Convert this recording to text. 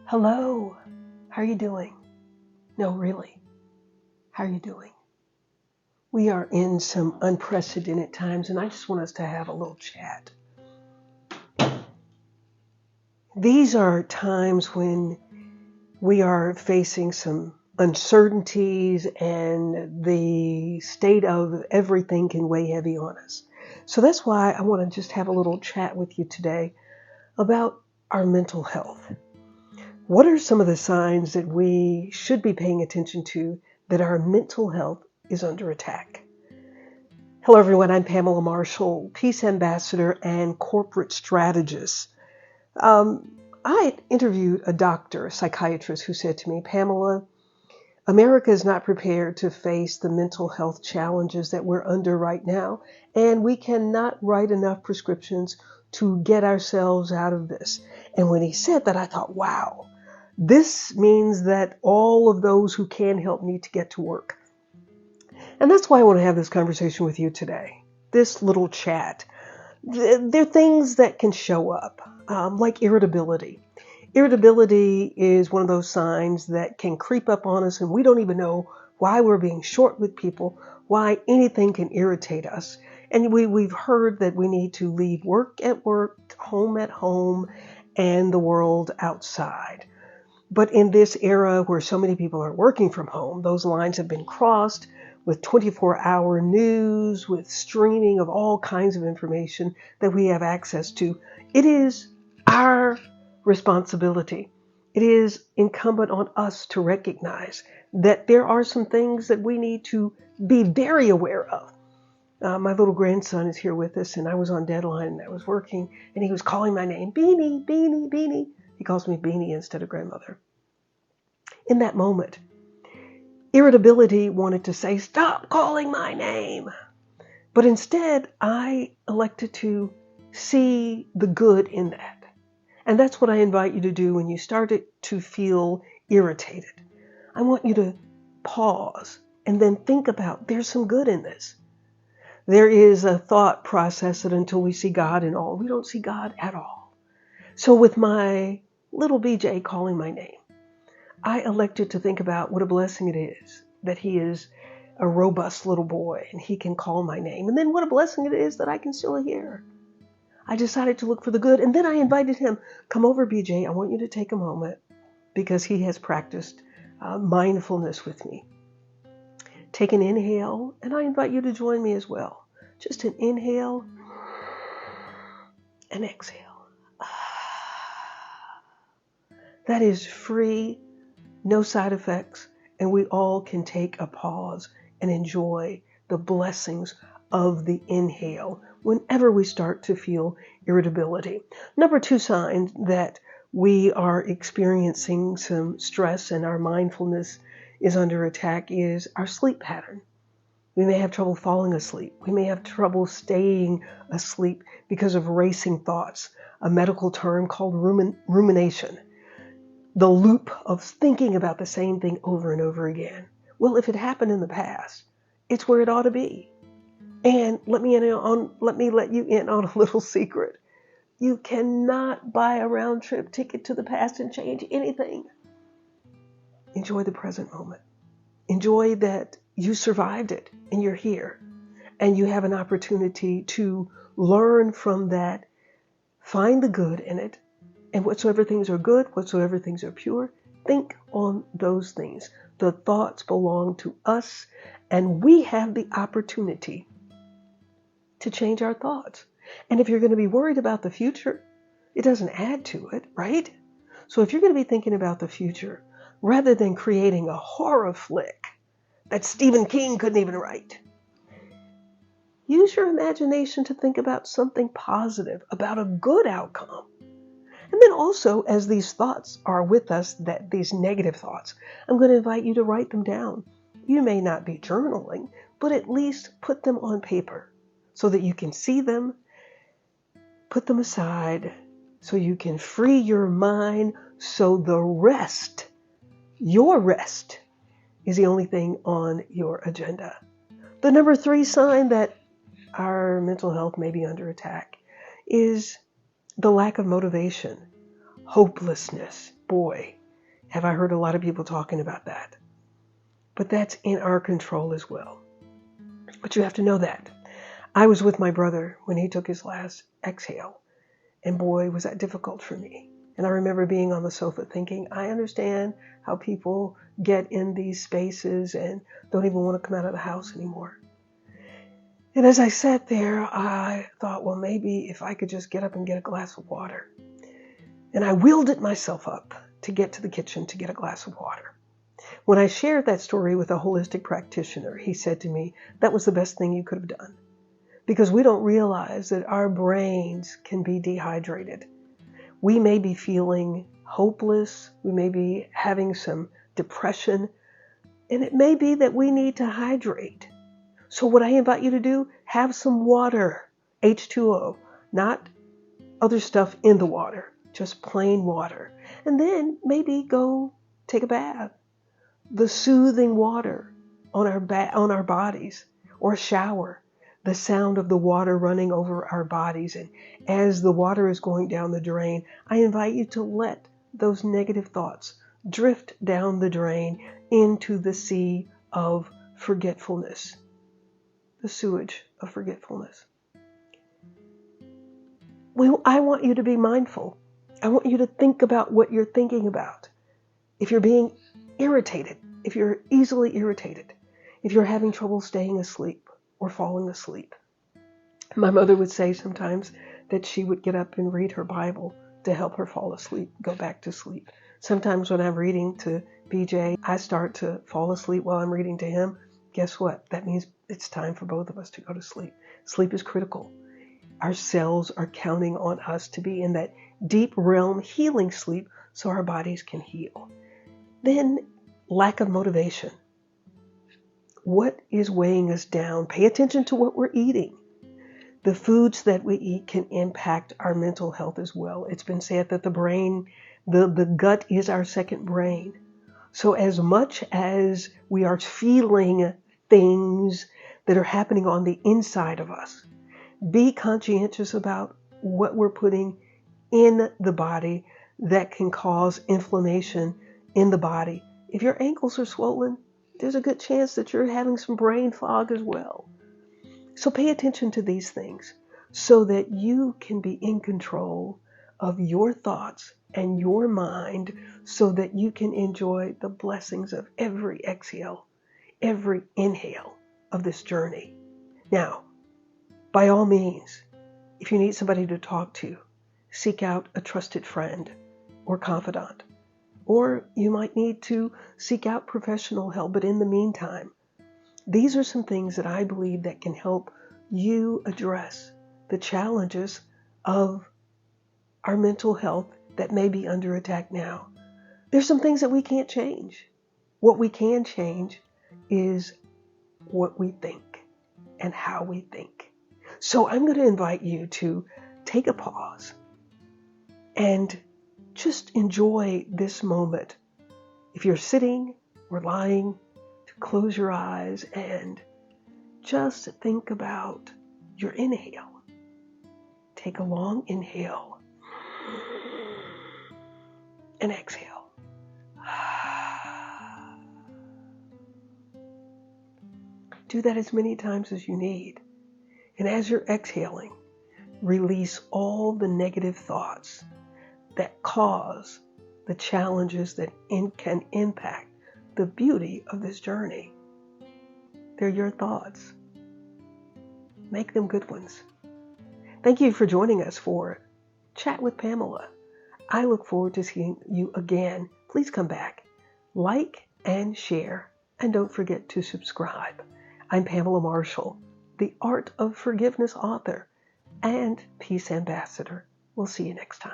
Hello, how are you doing? No, really, how are you doing? We are in some unprecedented times, and I just want us to have a little chat. These are times when we are facing some uncertainties, and the state of everything can weigh heavy on us. So that's why I want to just have a little chat with you today about our mental health. What are some of the signs that we should be paying attention to that our mental health is under attack? Hello, everyone. I'm Pamela Marshall, Peace Ambassador and Corporate Strategist. I interviewed a doctor, a psychiatrist, who said to me, Pamela, America is not prepared to face the mental health challenges that we're under right now, and we cannot write enough prescriptions to get ourselves out of this. And when he said that, I thought, wow, this means that all of those who can help need to get to work. And that's why I want to have this conversation with you today, this little chat. There are things that can show up, like irritability. Irritability is one of those signs that can creep up on us, and we don't even know why we're being short with people, why anything can irritate us. And we've heard that we need to leave work at work, home at home, and the world outside. But in this era where so many people are working from home, those lines have been crossed with 24-hour news, with streaming of all kinds of information that we have access to. It is our responsibility. It is incumbent on us to recognize that there are some things that we need to be very aware of. My little grandson is here with us, and I was on deadline, and I was working, and he was calling my name, Beanie, Beanie, Beanie. He calls me Beanie instead of grandmother. In that moment, irritability wanted to say, stop calling my name. But instead, I elected to see the good in that. And that's what I invite you to do when you start to feel irritated. I want you to pause and then think about, there's some good in this. There is a thought process that until we see God in all, we don't see God at all. So with my little BJ calling my name, I elected to think about what a blessing it is that he is a robust little boy and he can call my name. And then what a blessing it is that I can still hear. I decided to look for the good. And then I invited him, come over, BJ. I want you to take a moment because he has practiced mindfulness with me. Take an inhale, and I invite you to join me as well. Just an inhale and exhale. That is free, no side effects, and we all can take a pause and enjoy the blessings of the inhale whenever we start to feel irritability. Number 2 sign that we are experiencing some stress and our mindfulness is under attack is our sleep pattern. We may have trouble falling asleep. We may have trouble staying asleep because of racing thoughts, a medical term called rumination. The loop of thinking about the same thing over and over again. Well, if it happened in the past, it's where it ought to be. And let me let you in on a little secret. You cannot buy a round trip ticket to the past and change anything. Enjoy the present moment. Enjoy that you survived it and you're here. And you have an opportunity to learn from that, find the good in it. And whatsoever things are good, whatsoever things are pure, think on those things. The thoughts belong to us, and we have the opportunity to change our thoughts. And if you're going to be worried about the future, it doesn't add to it, right? So if you're going to be thinking about the future, rather than creating a horror flick that Stephen King couldn't even write, use your imagination to think about something positive, about a good outcome. And then also, as these thoughts are with us, that these negative thoughts, I'm going to invite you to write them down. You may not be journaling, but at least put them on paper so that you can see them, put them aside, so you can free your mind, so the rest, your rest, is the only thing on your agenda. The number 3 sign that our mental health may be under attack is the lack of motivation, hopelessness, Boy, have I heard a lot of people talking about that. But that's in our control as well. But you have to know that. I was with my brother when he took his last exhale. And boy, was that difficult for me. And I remember being on the sofa thinking, I understand how people get in these spaces and don't even want to come out of the house anymore. And as I sat there, I thought, well, maybe if I could just get up and get a glass of water. And I wheeled it myself up to get to the kitchen to get a glass of water. When I shared that story with a holistic practitioner, he said to me, that was the best thing you could have done. Because we don't realize that our brains can be dehydrated. We may be feeling hopeless. We may be having some depression. And it may be that we need to hydrate. So what I invite you to do, have some water, H2O, not other stuff in the water, just plain water. And then maybe go take a bath. The soothing water on our bodies, or a shower. The sound of the water running over our bodies. And as the water is going down the drain, I invite you to let those negative thoughts drift down the drain into the sea of forgetfulness, the sewage of forgetfulness. I want you to be mindful. I want you to think about what you're thinking about. If you're being irritated, if you're easily irritated, if you're having trouble staying asleep or falling asleep. My mother would say sometimes that she would get up and read her Bible to help her fall asleep, go back to sleep. Sometimes when I'm reading to BJ, I start to fall asleep while I'm reading to him. Guess what? That means it's time for both of us to go to sleep. Sleep is critical. Our cells are counting on us to be in that deep realm healing sleep so our bodies can heal. Then lack of motivation. What is weighing us down? Pay attention to what we're eating. The foods that we eat can impact our mental health as well. It's been said that the brain, the gut is our second brain. So as much as we are feeling things that are happening on the inside of us, be conscientious about what we're putting in the body that can cause inflammation in the body. If your ankles are swollen, there's a good chance that you're having some brain fog as well. So pay attention to these things so that you can be in control of your thoughts and your mind so that you can enjoy the blessings of every exhale, every inhale of this journey. Now, by all means, if you need somebody to talk to, seek out a trusted friend or confidant. Or you might need to seek out professional help. But in the meantime, these are some things that I believe that can help you address the challenges of our mental health that may be under attack now. There's some things that we can't change. What we can change is what we think and how we think. So I'm going to invite you to take a pause and just enjoy this moment. If you're sitting or lying, to close your eyes and just think about your inhale. Take a long inhale and exhale. Do that as many times as you need. And as you're exhaling, release all the negative thoughts that cause the challenges that can impact the beauty of this journey. They're your thoughts. Make them good ones. Thank you for joining us for Chat with Pamela. I look forward to seeing you again. Please come back, like and share, and don't forget to subscribe. I'm Pamela Marshall, the Art of Forgiveness author and Peace Ambassador. We'll see you next time.